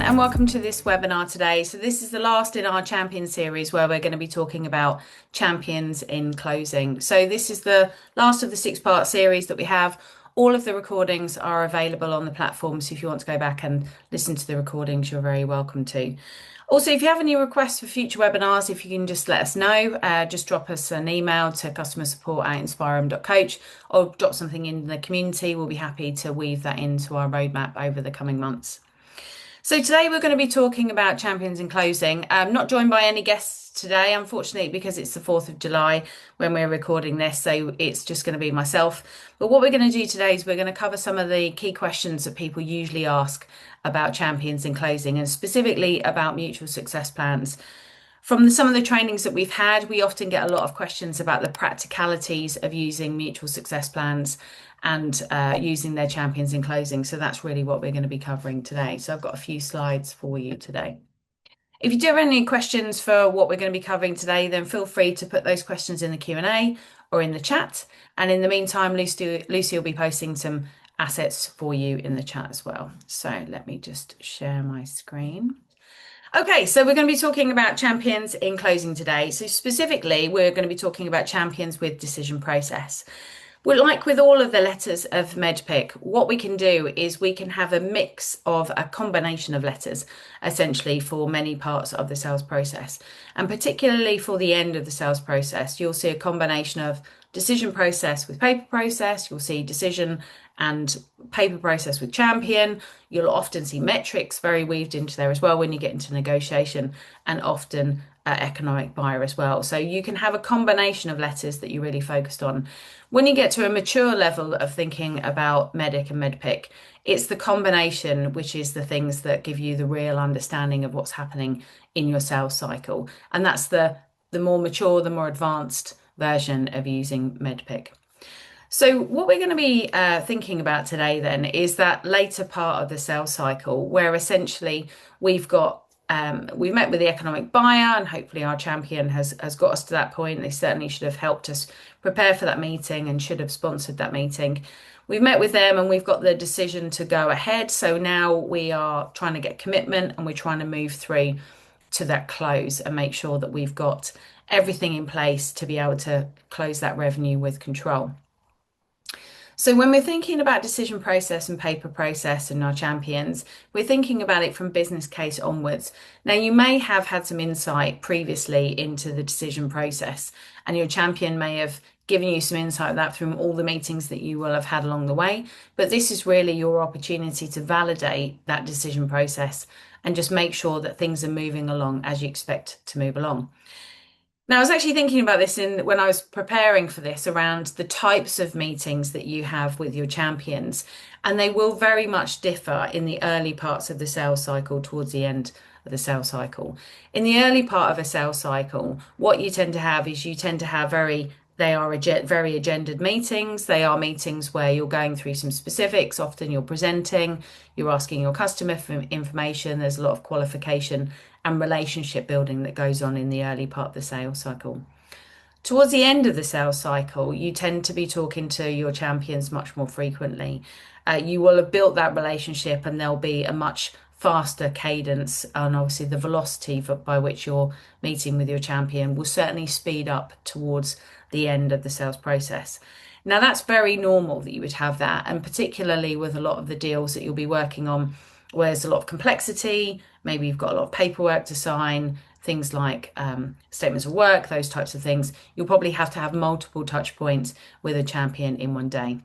and welcome to this webinar today. So this is the last in our champion series where we're going to be talking about champions in closing. So this is the last of the 6-part series that we have. All of the recordings are available on the platform, so if you want to go back and listen to the recordings, you're very welcome to. Also, if you have any requests for future webinars, if you can just let us know, just drop us an email to customersupport@inspir'em.coach or drop something in the community. We'll be happy to weave that into our roadmap over the coming months. So today we're going to be talking about champions in closing. I'm not joined by any guests today, unfortunately, because it's the 4th of July when we're recording this. So it's just going to be myself. But what we're going to do today is we're going to cover some of the key questions that people usually ask about champions in closing, and specifically about mutual success plans. From some of the trainings that we've had, we often get a lot of questions about the practicalities of using mutual success plans and using their champions in closing. So that's really what we're going to be covering today. So I've got a few slides for you today. If you do have any questions for what we're going to be covering today, then feel free to put those questions in the Q&A or in the chat. And in the meantime, Lucy will be posting some assets for you in the chat as well. So let me just share my screen. Okay, so we're going to be talking about champions in closing today. So specifically, we're going to be talking about champions with decision process. Well, like with all of the letters of MEDDPICC, what we can do is we can have a mix of a combination of letters, essentially, for many parts of the sales process. And particularly for the end of the sales process, you'll see a combination of decision process with paper process. You'll see decision and paper process with champion. You'll often see metrics very weaved into there as well when you get into negotiation, and often economic buyer as well. So you can have a combination of letters that you really focused on. When you get to a mature level of thinking about MEDDIC and MEDDPICC, it's the combination which is the things that give you the real understanding of what's happening in your sales cycle. And that's the more mature, the more advanced version of using MEDDPICC. So what we're going to be thinking about today then is that later part of the sales cycle where essentially we've met with the economic buyer, and hopefully our champion has got us to that point. They certainly should have helped us prepare for that meeting and should have sponsored that meeting. We've met with them and we've got the decision to go ahead. So now we are trying to get commitment and we're trying to move through to that close and make sure that we've got everything in place to be able to close that revenue with control. So when we're thinking about decision process and paper process and our champions, we're thinking about it from business case onwards. Now, you may have had some insight previously into the decision process, and your champion may have given you some insight of that from all the meetings that you will have had along the way. But this is really your opportunity to validate that decision process and just make sure that things are moving along as you expect to move along. Now, I was actually thinking about this when I was preparing for this around the types of meetings that you have with your champions, and they will very much differ in the early parts of the sales cycle towards the end of the sales cycle. In the early part of a sales cycle, what you tend to have is very agendaed meetings. They are meetings where you're going through some specifics. Often you're presenting, you're asking your customer for information. There's a lot of qualification and relationship building that goes on in the early part of the sales cycle. Towards the end of the sales cycle, you tend to be talking to your champions much more frequently. You will have built that relationship and there'll be a much faster cadence, and obviously the velocity by which you're meeting with your champion will certainly speed up towards the end of the sales process. Now, that's very normal that you would have that, and particularly with a lot of the deals that you'll be working on where there's a lot of complexity, maybe you've got a lot of paperwork to sign, things like statements of work, those types of things. You'll probably have to have multiple touch points with a champion in one day.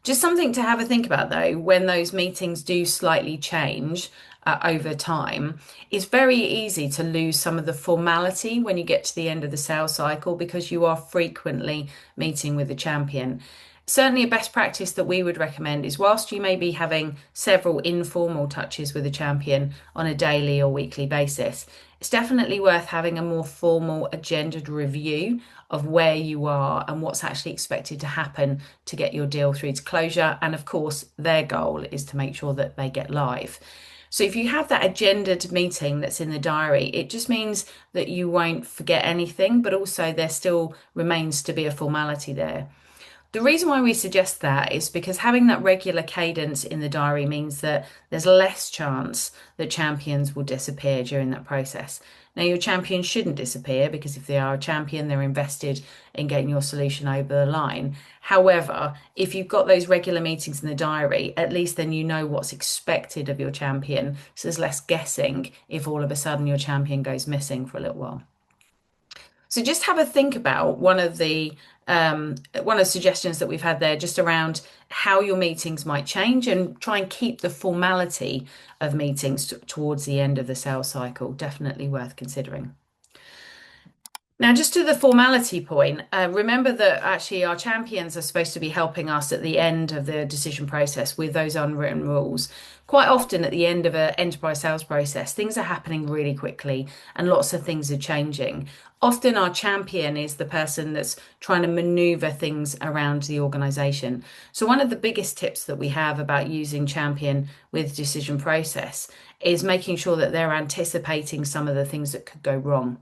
Just something to have a think about though, when those meetings do slightly change over time, it's very easy to lose some of the formality when you get to the end of the sales cycle because you are frequently meeting with the champion. Certainly a best practice that we would recommend is whilst you may be having several informal touches with a champion on a daily or weekly basis, it's definitely worth having a more formal agendaed review of where you are and what's actually expected to happen to get your deal through to closure. And of course, their goal is to make sure that they get live. So if you have that agendaed meeting that's in the diary, it just means that you won't forget anything, but also there still remains to be a formality there. The reason why we suggest that is because having that regular cadence in the diary means that there's less chance that champions will disappear during that process. Now, your champion shouldn't disappear because if they are a champion, they're invested in getting your solution over the line. However, if you've got those regular meetings in the diary, at least then you know what's expected of your champion. So there's less guessing if all of a sudden your champion goes missing for a little while. So just have a think about one of the suggestions that we've had there, just around how your meetings might change, and try and keep the formality of meetings towards the end of the sales cycle. Definitely worth considering. Now, just to the formality point, remember that actually our champions are supposed to be helping us at the end of the decision process with those unwritten rules. Quite often at the end of an enterprise sales process, things are happening really quickly and lots of things are changing. Often our champion is the person that's trying to maneuver things around the organization. So one of the biggest tips that we have about using champion with decision process is making sure that they're anticipating some of the things that could go wrong.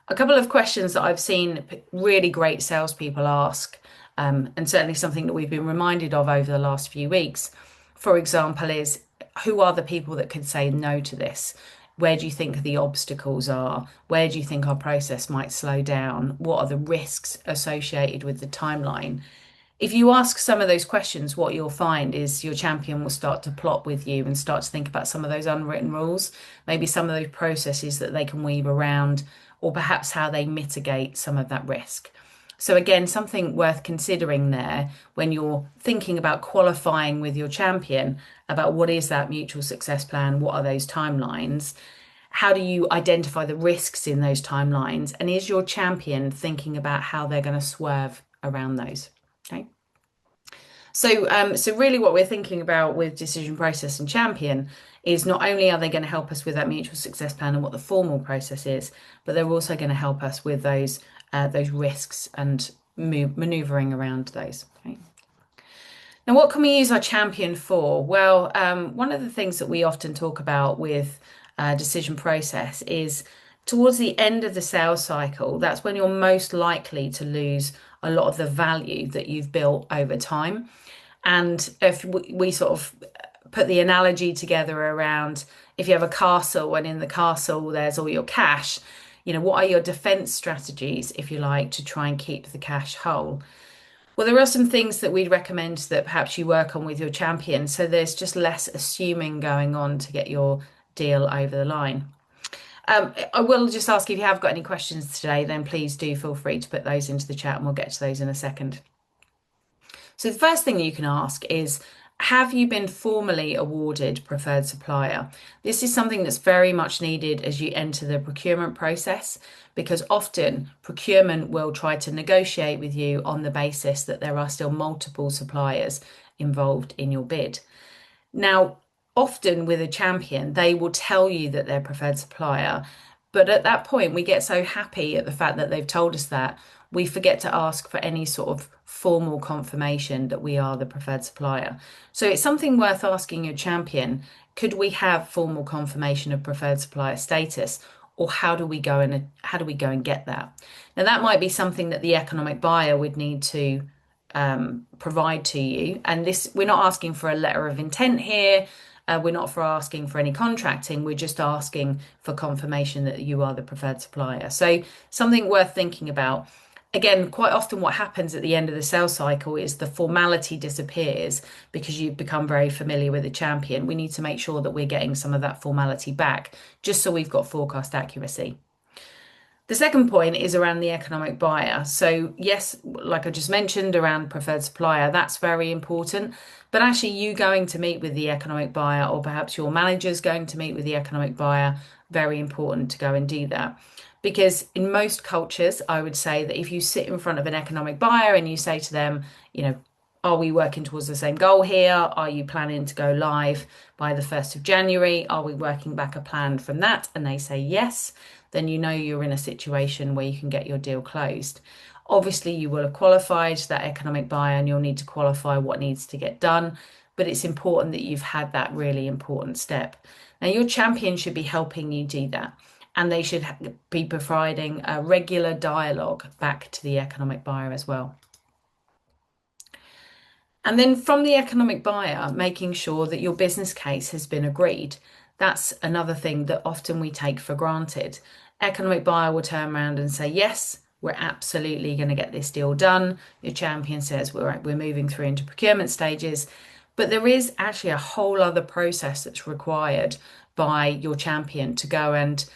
A couple of questions that I've seen really great salespeople ask, and certainly something that we've been reminded of over the last few weeks, for example, is who are the people that could say no to this? Where do you think the obstacles are? Where do you think our process might slow down? What are the risks associated with the timeline? If you ask some of those questions, what you'll find is your champion will start to plot with you and start to think about some of those unwritten rules, maybe some of those processes that they can weave around, or perhaps how they mitigate some of that risk. So again, something worth considering there when you're thinking about qualifying with your champion about what is that mutual success plan, what are those timelines, how do you identify the risks in those timelines, and is your champion thinking about how they're going to swerve around those? Okay. So really what we're thinking about with decision process and champion is not only are they going to help us with that mutual success plan and what the formal process is, but they're also going to help us with those risks and maneuvering around those. Okay. Now, what can we use our champion for? Well, one of the things that we often talk about with decision process is towards the end of the sales cycle, that's when you're most likely to lose a lot of the value that you've built over time. And if we sort of put the analogy together around if you have a castle and in the castle there's all your cash, what are your defense strategies, if you like, to try and keep the cash whole? Well, there are some things that we'd recommend that perhaps you work on with your champion, so there's just less assuming going on to get your deal over the line. I will just ask if you have got any questions today, then please do feel free to put those into the chat and we'll get to those in a second. So the first thing you can ask is, have you been formally awarded preferred supplier? This is something that's very much needed as you enter the procurement process, because often procurement will try to negotiate with you on the basis that there are still multiple suppliers involved in your bid. Now, often with a champion, they will tell you that they're preferred supplier, but at that point, we get so happy at the fact that they've told us that, we forget to ask for any sort of formal confirmation that we are the preferred supplier. So it's something worth asking your champion, could we have formal confirmation of preferred supplier status, or how do we go and get that? Now that might be something that the economic buyer would need to provide to you. And this, we're not asking for a letter of intent here. We're not asking for any contracting. We're just asking for confirmation that you are the preferred supplier. So something worth thinking about. Again, quite often what happens at the end of the sales cycle is the formality disappears because you've become very familiar with the champion. We need to make sure that we're getting some of that formality back, just so we've got forecast accuracy. The second point is around the economic buyer. So yes, like I just mentioned, around preferred supplier, that's very important. But actually you going to meet with the economic buyer, or perhaps your manager's going to meet with the economic buyer, very important to go and do that. Because in most cultures, I would say that if you sit in front of an economic buyer and you say to them, are we working towards the same goal here? Are you planning to go live by the 1st of January? Are we working back a plan from that? And they say yes, then you know you're in a situation where you can get your deal closed. Obviously, you will have qualified that economic buyer and you'll need to qualify what needs to get done, but it's important that you've had that really important step. Now, your champion should be helping you do that, and they should be providing a regular dialogue back to the economic buyer as well. And then from the economic buyer, making sure that your business case has been agreed. That's another thing that often we take for granted. Economic buyer will turn around and say, yes, we're absolutely going to get this deal done. Your champion says we're moving through into procurement stages. But there is actually a whole other process that's required by your champion to go and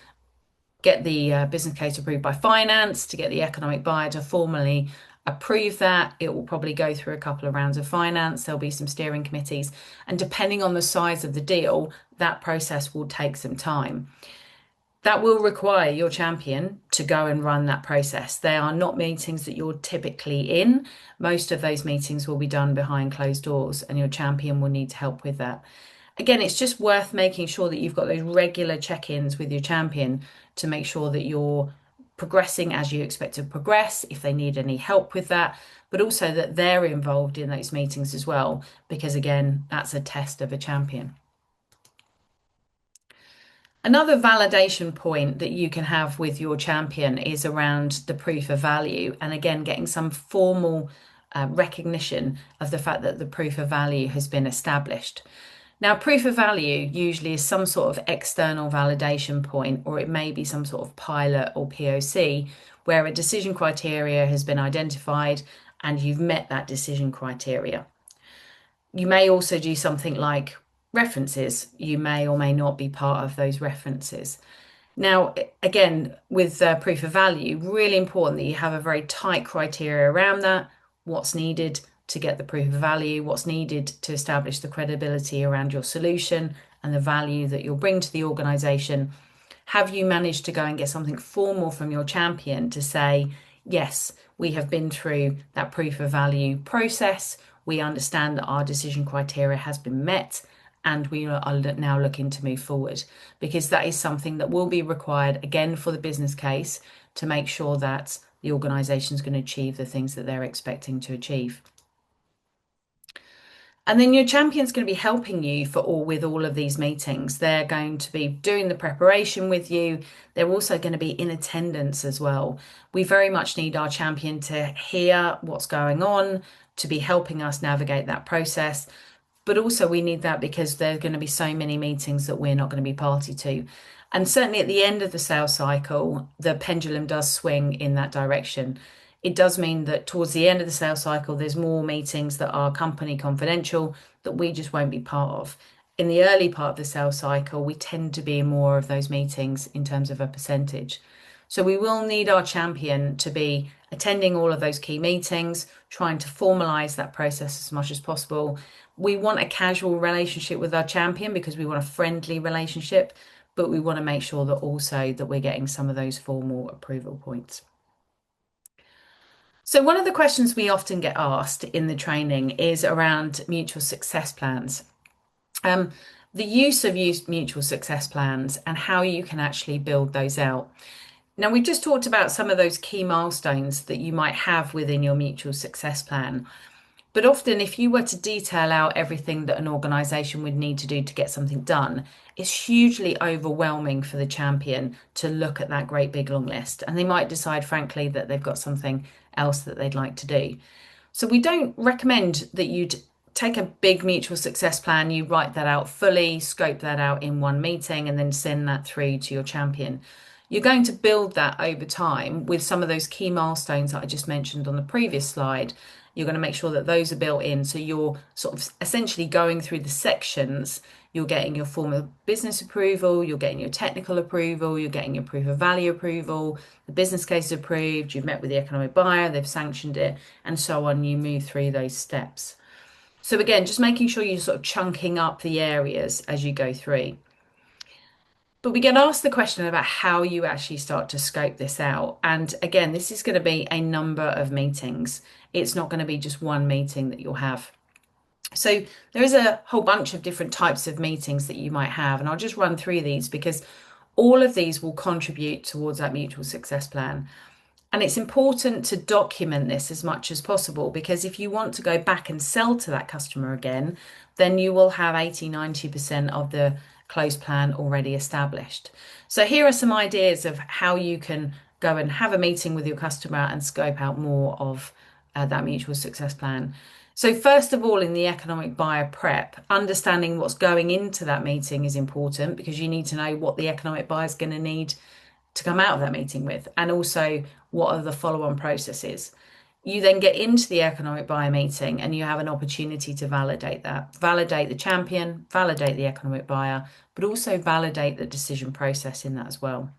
get the business case approved by finance, to get the economic buyer to formally approve that. It will probably go through a couple of rounds of finance. There'll be some steering committees. And depending on the size of the deal, that process will take some time. That will require your champion to go and run that process. They are not meetings that you're typically in. Most of those meetings will be done behind closed doors, and your champion will need help with that. Again, it's just worth making sure that you've got those regular check-ins with your champion to make sure that you're progressing as you expect to progress, if they need any help with that, but also that they're involved in those meetings as well, because again, that's a test of a champion. Another validation point that you can have with your champion is around the proof of value, and again, getting some formal recognition of the fact that the proof of value has been established. Now, proof of value usually is some sort of external validation point, or it may be some sort of pilot or POC where a decision criteria has been identified and you've met that decision criteria. You may also do something like references. You may or may not be part of those references. Now, again, with proof of value, really important that you have a very tight criteria around that. What's needed to get the proof of value, what's needed to establish the credibility around your solution and the value that you'll bring to the organization. Have you managed to go and get something formal from your champion to say, yes, we have been through that proof of value process. We understand that our decision criteria has been met and we are now looking to move forward, because that is something that will be required again for the business case to make sure that the organization is going to achieve the things that they're expecting to achieve. And then your champion's going to be helping you with all of these meetings. They're going to be doing the preparation with you. They're also going to be in attendance as well. We very much need our champion to hear what's going on, to be helping us navigate that process. But also we need that because there are going to be so many meetings that we're not going to be party to. And certainly at the end of the sales cycle, the pendulum does swing in that direction. It does mean that towards the end of the sales cycle, there's more meetings that are company confidential that we just won't be part of. In the early part of the sales cycle, we tend to be in more of those meetings in terms of a percentage. So we will need our champion to be attending all of those key meetings, trying to formalize that process as much as possible. We want a casual relationship with our champion because we want a friendly relationship, but we want to make sure that also that we're getting some of those formal approval points. So one of the questions we often get asked in the training is around mutual success plans. The use of mutual success plans and how you can actually build those out. Now, we've just talked about some of those key milestones that you might have within your mutual success plan. But often, if you were to detail out everything that an organisation would need to do to get something done, it's hugely overwhelming for the champion to look at that great big long list. And they might decide, frankly, that they've got something else that they'd like to do. So we don't recommend that you'd take a big mutual success plan, you write that out fully, scope that out in one meeting, and then send that through to your champion. You're going to build that over time with some of those key milestones that I just mentioned on the previous slide. You're going to make sure that those are built in. So you're sort of essentially going through the sections. You're getting your formal business approval, you're getting your technical approval, you're getting your proof of value approval, the business case is approved, you've met with the economic buyer, they've sanctioned it, and so on. You move through those steps. So again, just making sure you're sort of chunking up the areas as you go through. But we get asked the question about how you actually start to scope this out. And again, this is going to be a number of meetings. It's not going to be just one meeting that you'll have. So there is a whole bunch of different types of meetings that you might have. And I'll just run through these because all of these will contribute towards that mutual success plan. And it's important to document this as much as possible, because if you want to go back and sell to that customer again, then you will have 80–90% of the close plan already established. So here are some ideas of how you can go and have a meeting with your customer and scope out more of that mutual success plan. So first of all, in the economic buyer prep, understanding what's going into that meeting is important because you need to know what the economic buyer is going to need to come out of that meeting with, and also what are the follow-on processes. You then get into the economic buyer meeting and you have an opportunity to validate that, validate the champion, validate the economic buyer, but also validate the decision process in that as well.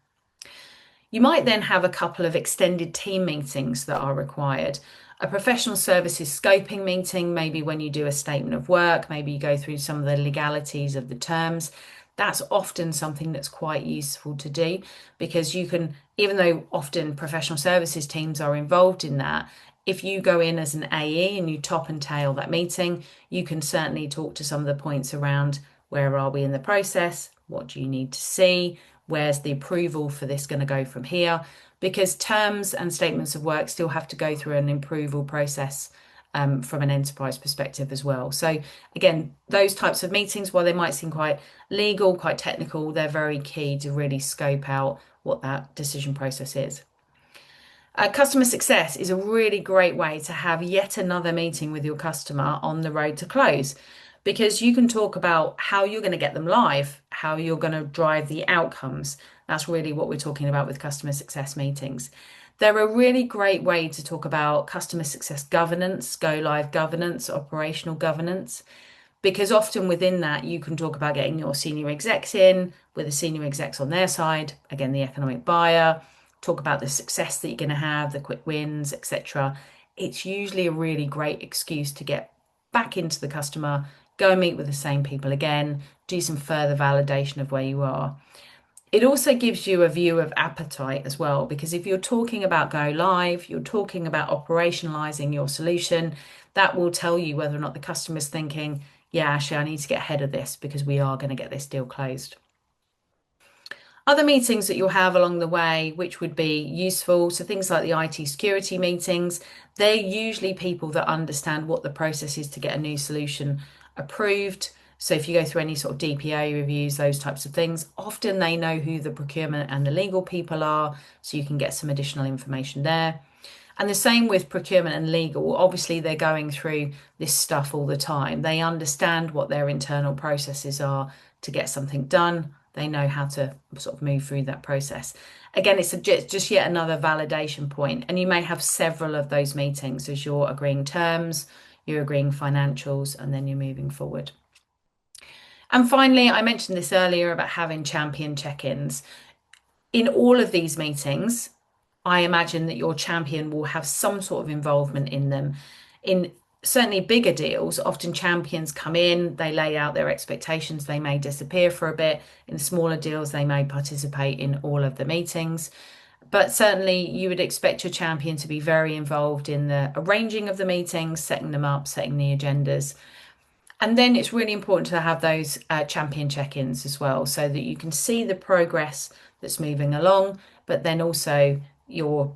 You might then have a couple of extended team meetings that are required. A professional services scoping meeting, maybe when you do a statement of work, maybe you go through some of the legalities of the terms. That's often something that's quite useful to do because you can, even though often professional services teams are involved in that, if you go in as an AE and you top and tail that meeting, you can certainly talk to some of the points around where are we in the process? What do you need to see? Where's the approval for this going to go from here? Because terms and statements of work still have to go through an approval process from an enterprise perspective as well. So again, those types of meetings, while they might seem quite legal, quite technical, they're very key to really scope out what that decision process is. Customer success is a really great way to have yet another meeting with your customer on the road to close because you can talk about how you're going to get them live, how you're going to drive the outcomes. That's really what we're talking about with customer success meetings. They're a really great way to talk about customer success governance, go live governance, operational governance, because often within that you can talk about getting your senior execs in with the senior execs on their side, again, the economic buyer, talk about the success that you're going to have, the quick wins, etc. It's usually a really great excuse to get back into the customer, go and meet with the same people again, do some further validation of where you are. It also gives you a view of appetite as well, because if you're talking about go live, you're talking about operationalizing your solution, that will tell you whether or not the customer's thinking, yeah, actually, I need to get ahead of this because we are going to get this deal closed. Other meetings that you'll have along the way, which would be useful, so things like the IT security meetings, they're usually people that understand what the process is to get a new solution approved. So if you go through any sort of DPA reviews, those types of things, often they know who the procurement and the legal people are, so you can get some additional information there. And the same with procurement and legal. Obviously, they're going through this stuff all the time. They understand what their internal processes are to get something done. They know how to sort of move through that process. Again, it's just yet another validation point. And you may have several of those meetings as you're agreeing terms, you're agreeing financials, and then you're moving forward. And finally, I mentioned this earlier about having champion check-ins. In all of these meetings, I imagine that your champion will have some sort of involvement in them. In certainly bigger deals, often champions come in, they lay out their expectations, they may disappear for a bit. In smaller deals, they may participate in all of the meetings. But certainly, you would expect your champion to be very involved in the arranging of the meetings, setting them up, setting the agendas. And then it's really important to have those champion check-ins as well, so that you can see the progress that's moving along, but then also you're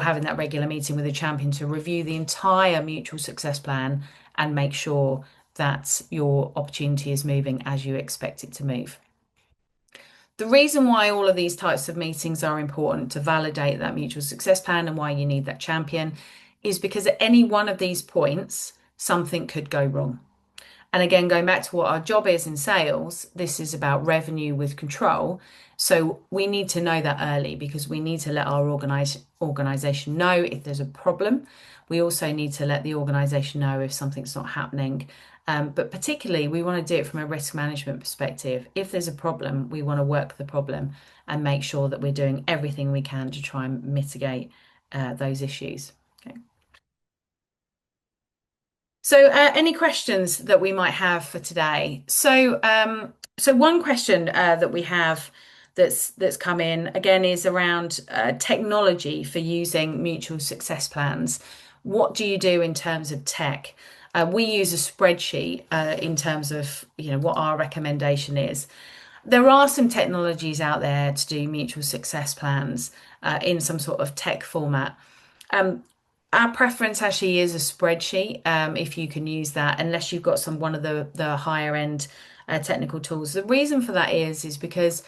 having that regular meeting with a champion to review the entire mutual success plan and make sure that your opportunity is moving as you expect it to move. The reason why all of these types of meetings are important to validate that mutual success plan and why you need that champion is because at any one of these points, something could go wrong. And again, going back to what our job is in sales, this is about revenue with control. So we need to know that early because we need to let our organization know if there's a problem. We also need to let the organization know if something's not happening. But particularly, we want to do it from a risk management perspective. If there's a problem, we want to work the problem and make sure that we're doing everything we can to try and mitigate those issues. Okay. So, any questions that we might have for today? So, one question that we have that's come in again is around technology for using mutual success plans. What do you do in terms of tech? We use a spreadsheet in terms of what our recommendation is. There are some technologies out there to do mutual success plans in some sort of tech format. Our preference actually is a spreadsheet, if you can use that, unless you've got one of the higher end technical tools. The reason for that is because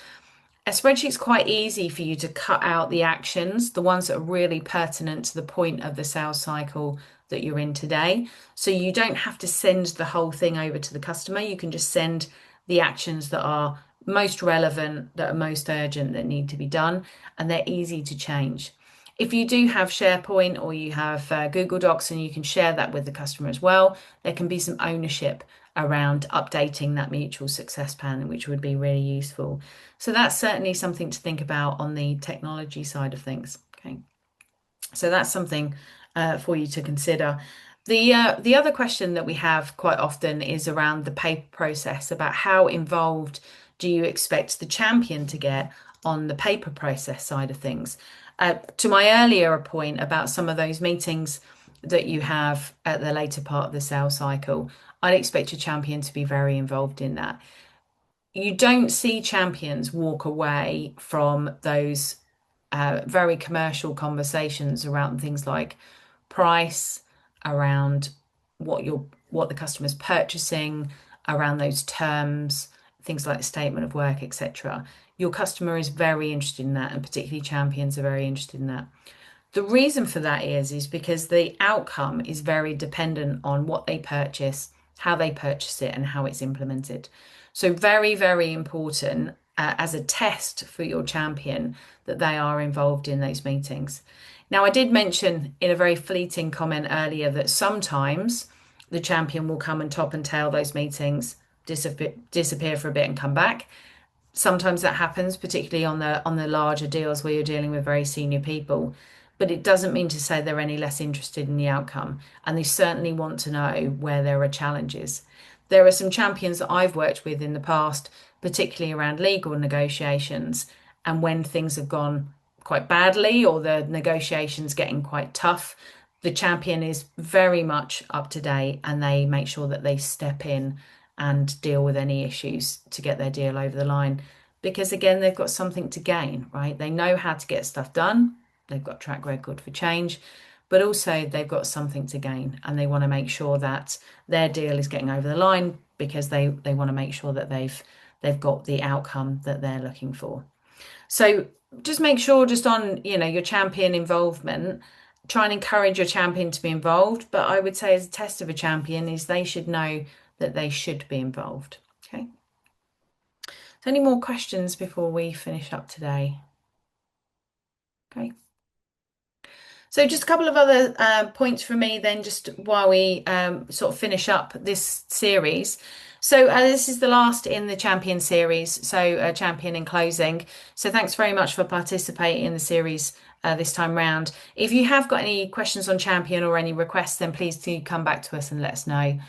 a spreadsheet's quite easy for you to cut out the actions, the ones that are really pertinent to the point of the sales cycle that you're in today. So you don't have to send the whole thing over to the customer. You can just send the actions that are most relevant, that are most urgent, that need to be done, and they're easy to change. If you do have SharePoint or you have Google Docs and you can share that with the customer as well, there can be some ownership around updating that mutual success plan, which would be really useful. So that's certainly something to think about on the technology side of things. Okay, so that's something for you to consider. The other question that we have quite often is around the paper process, about how involved do you expect the champion to get on the paper process side of things. To my earlier point about some of those meetings that you have at the later part of the sales cycle, I'd expect your champion to be very involved in that. You don't see champions walk away from those very commercial conversations around things like price, around what the customer's purchasing, around those terms, things like the statement of work, etc. Your customer is very interested in that, and particularly champions are very interested in that. The reason for that is because the outcome is very dependent on what they purchase, how they purchase it, and how it's implemented. So very, very important as a test for your champion that they are involved in those meetings. Now, I did mention in a very fleeting comment earlier that sometimes the champion will come and top and tail those meetings, disappear for a bit and come back. Sometimes that happens, particularly on the larger deals where you're dealing with very senior people. But it doesn't mean to say they're any less interested in the outcome. And they certainly want to know where there are challenges. There are some champions that I've worked with in the past, particularly around legal negotiations, and when things have gone quite badly or the negotiations getting quite tough, the champion is very much up to date and they make sure that they step in and deal with any issues to get their deal over the line. Because again, they've got something to gain, right? They know how to get stuff done. They've got track record for change, but also they've got something to gain and they want to make sure that their deal is getting over the line because they want to make sure that they've got the outcome that they're looking for. So just make sure, just on, your champion involvement, try and encourage your champion to be involved. But I would say as a test of a champion is they should know that they should be involved. Okay. So any more questions before we finish up today? Okay. So just a couple of other points from me then, just while we sort of finish up this series. So this is the last in the Champion series, so Champion in closing. So thanks very much for participating in the series this time round. If you have got any questions on Champion or any requests, then please do come back to us and let us know.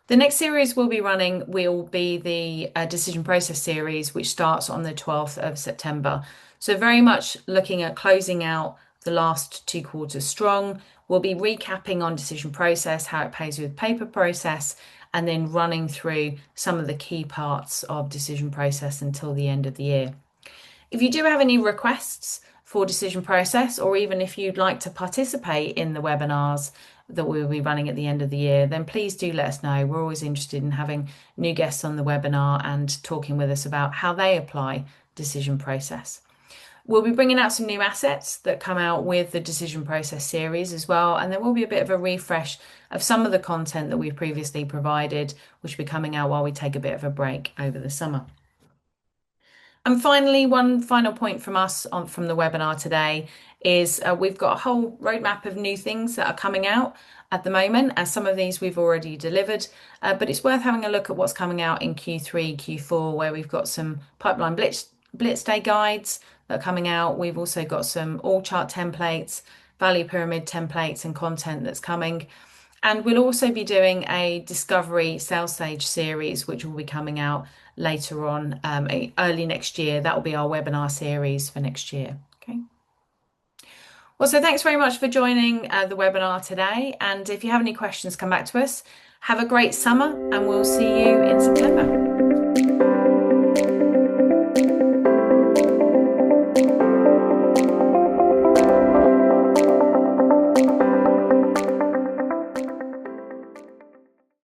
The next series we'll be running will be the decision process series, which starts on the 12th of September. So very much looking at closing out the last 2 quarters strong. We'll be recapping on decision process, how it plays with paper process, and then running through some of the key parts of decision process until the end of the year. If you do have any requests for decision process, or even if you'd like to participate in the webinars that we'll be running at the end of the year, then please do let us know. We're always interested in having new guests on the webinar and talking with us about how they apply decision process. We'll be bringing out some new assets that come out with the decision process series as well, and there will be a bit of a refresh of some of the content that we've previously provided, which will be coming out while we take a bit of a break over the summer. And finally, one final point from us from the webinar today is we've got a whole roadmap of new things that are coming out at the moment, as some of these we've already delivered, but it's worth having a look at what's coming out in Q3, Q4, where we've got some pipeline blitz day guides that are coming out. We've also got some all chart templates, value pyramid templates and content that's coming. And we'll also be doing a discovery sales stage series, which will be coming out later on early next year. That will be our webinar series for next year. Okay. Well, so thanks very much for joining the webinar today. And if you have any questions, come back to us. Have a great summer and we'll see you in September.